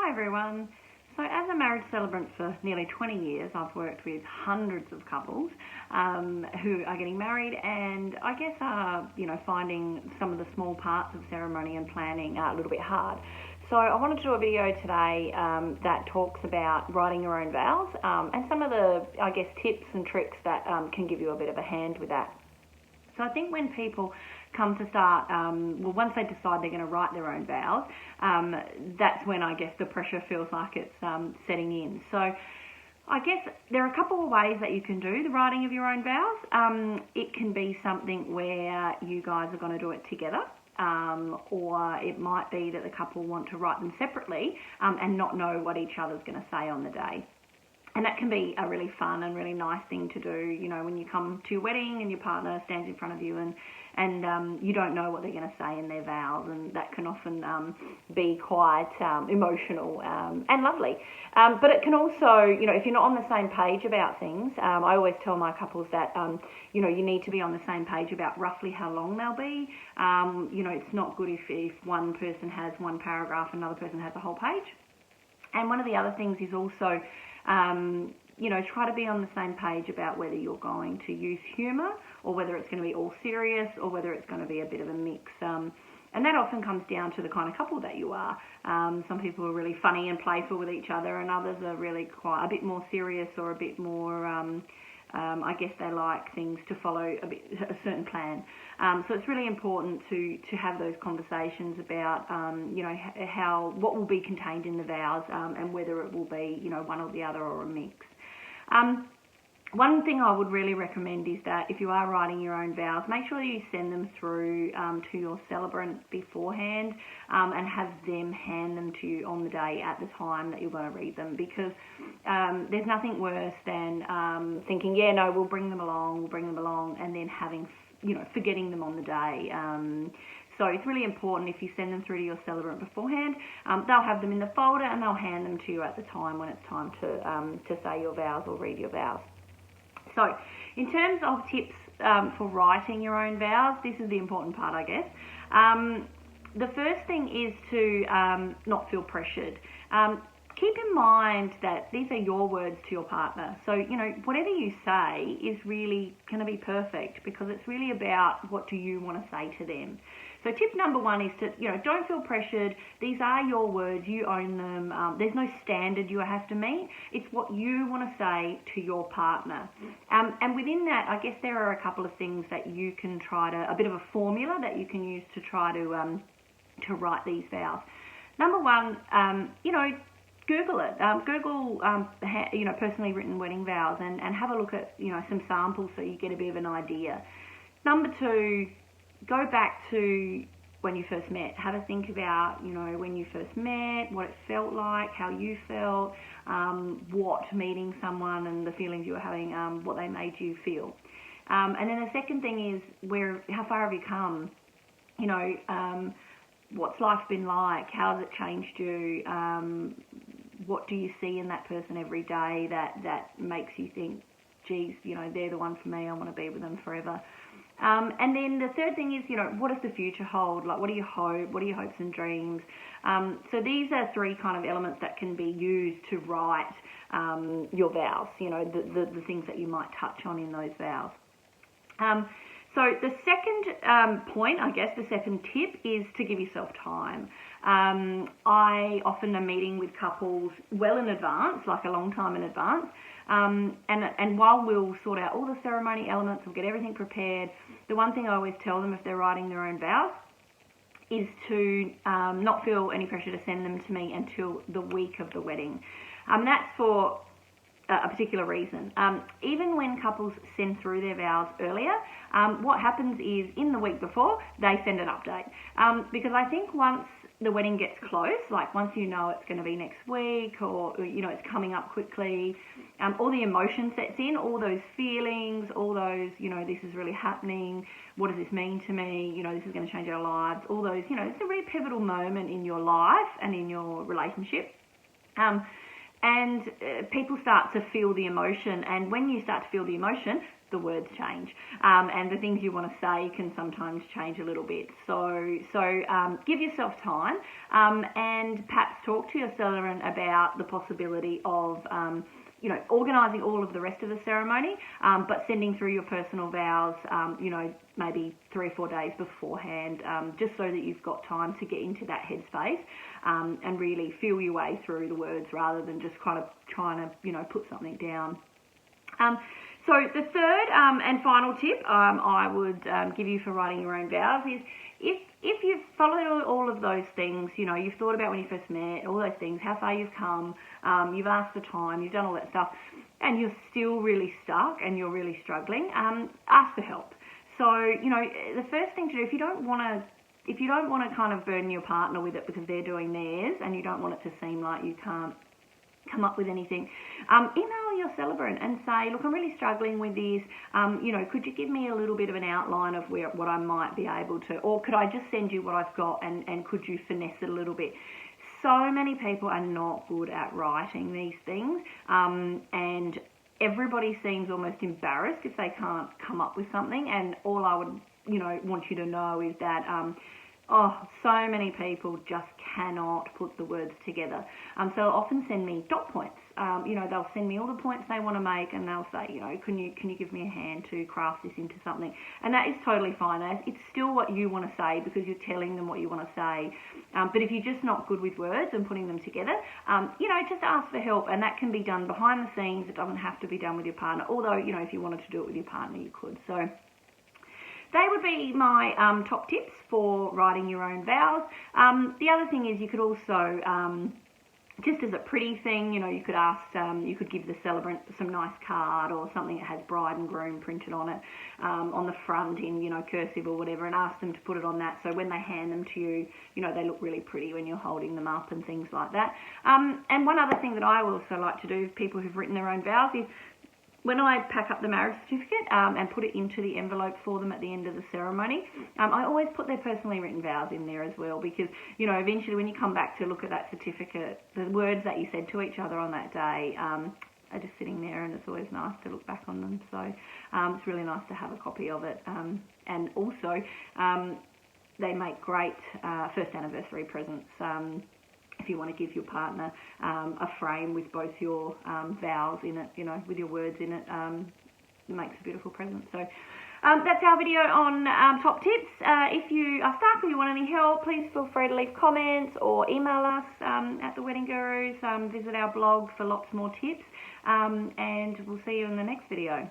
Hi everyone. So as a marriage celebrant for nearly 20 years, I've worked with hundreds of couples who are getting married and I guess are, finding some of the small parts of ceremony and planning a little bit hard. So I wanted to do a video today that talks about writing your own vows and some of the, tips and tricks that can give you a bit of a hand with that. So I think when people come to start, once they decide they're going to write their own vows, that's when I guess the pressure feels like it's setting in. So I guess there are a couple of ways that you can do the writing of your own vows. It can be something where you guys are going to do it together. Or it might be that the couple want to write them separately and not know what each other's going to say on the day. And that can be a really fun and really nice thing to do, when you come to your wedding and your partner stands in front of you and you don't know what they're going to say in their vows, and that can often be quite emotional and lovely. But it can also, if you're not on the same page about things, I always tell my couples that, you need to be on the same page about roughly how long they'll be. It's not good if one person has one paragraph and another person has a whole page. And one of the other things is also, try to be on the same page about whether you're going to use humour or whether it's going to be all serious or whether it's going to be a bit of a mix. And that often comes down to the kind of couple that you are. Some people are really funny and playful with each other, and others are really quite a bit more serious or a bit more, they like things to follow a certain plan. So it's really important to have those conversations about, what will be contained in the vows and whether it will be, one or the other or a mix. One thing I would really recommend is that if you are writing your own vows, make sure you send them through to your celebrant beforehand and have them hand them to you on the day at the time that you're going to read them, because there's nothing worse than thinking, we'll bring them along, and then having, forgetting them on the day. So it's really important if you send them through to your celebrant beforehand, they'll have them in the folder and they'll hand them to you at the time when it's time to say your vows or read your vows. So in terms of tips for writing your own vows, this is the important part, I guess. The first thing is to not feel pressured. Keep in mind that these are your words to your partner. So, whatever you say is really going to be perfect, because it's really about what do you want to say to them. So tip number one is to, don't feel pressured. These are your words. You own them. There's no standard you have to meet. It's what you want to say to your partner. And within that, I guess there are a couple of things that you can try to, a bit of a formula that you can use to try to write these vows. Number one, Google it. Google, personally written wedding vows and have a look at, some samples so you get a bit of an idea. Number two, go back to when you first met. Have a think about, when you first met, what it felt like, how you felt, what meeting someone and the feelings you were having, what they made you feel. And then the second thing is how far have you come? What's life been like? How has it changed you? What do you see in that person every day that makes you think, geez, they're the one for me, I want to be with them forever. And then the third thing is, what does the future hold? Like, what are your hopes and dreams? So these are three kind of elements that can be used to write your vows, the things that you might touch on in those vows. So the second point, I guess, the second tip is to give yourself time. I often am meeting with couples well in advance, like a long time in advance, and while we'll sort out all the ceremony elements, we'll get everything prepared, the one thing I always tell them if they're writing their own vows is to not feel any pressure to send them to me until the week of the wedding. That's for a particular reason. Even when couples send through their vows earlier, what happens is in the week before, they send an update. Because I think once the wedding gets close, like once it's going to be next week or, it's coming up quickly, all the emotion sets in, all those feelings, all those, this is really happening, what does this mean to me, this is going to change our lives, all those, it's a really pivotal moment in your life and in your relationship. And people start to feel the emotion, and when you start to feel the emotion, the words change, and the things you want to say can sometimes change a little bit. So give yourself time, and perhaps talk to your celebrant about the possibility of organising all of the rest of the ceremony, but sending through your personal vows, maybe 3 or 4 days beforehand, just so that you've got time to get into that headspace, and really feel your way through the words rather than just kind of trying to, put something down. So the third and final tip I would give you for writing your own vows is if you've followed all of those things, you've thought about when you first met, all those things, how far you've come, you've asked for time, you've done all that stuff, and you're still really stuck and you're really struggling, ask for help. So, the first thing to do, if you don't want to kind of burden your partner with it because they're doing theirs and you don't want it to seem like you can't come up with anything, email your celebrant and say, look, I'm really struggling with this, could you give me a little bit of an outline of what I might be able to, or could I just send you what I've got and could you finesse it a little bit? So many people are not good at writing these things, and everybody seems almost embarrassed if they can't come up with something, and all I would want you to know is that so many people just cannot put the words together. So they'll often send me dot points. They'll send me all the points they want to make, and they'll say, can you give me a hand to craft this into something? And that is totally fine. It's still what you want to say because you're telling them what you want to say. But if you're just not good with words and putting them together, just ask for help, and that can be done behind the scenes. It doesn't have to be done with your partner. Although, if you wanted to do it with your partner, you could. So they would be my top tips for writing your own vows. The other thing is you could also, just as a pretty thing, you could ask, you could give the celebrant some nice card or something that has bride and groom printed on it, on the front in, cursive or whatever, and ask them to put it on that. So when they hand them to you, they look really pretty when you're holding them up and things like that. And one other thing that I also like to do with people who've written their own vows is, when I pack up the marriage certificate and put it into the envelope for them at the end of the ceremony, I always put their personally written vows in there as well, because, eventually when you come back to look at that certificate, the words that you said to each other on that day are just sitting there, and it's always nice to look back on them. So it's really nice to have a copy of it. And also, they make great first anniversary presents. If you want to give your partner a frame with both your vows in it, with your words in it, it makes a beautiful present. So that's our video on top tips. If you are stuck or you want any help, please feel free to leave comments or email us at The Wedding Gurus. Visit our blog for lots more tips, and we'll see you in the next video.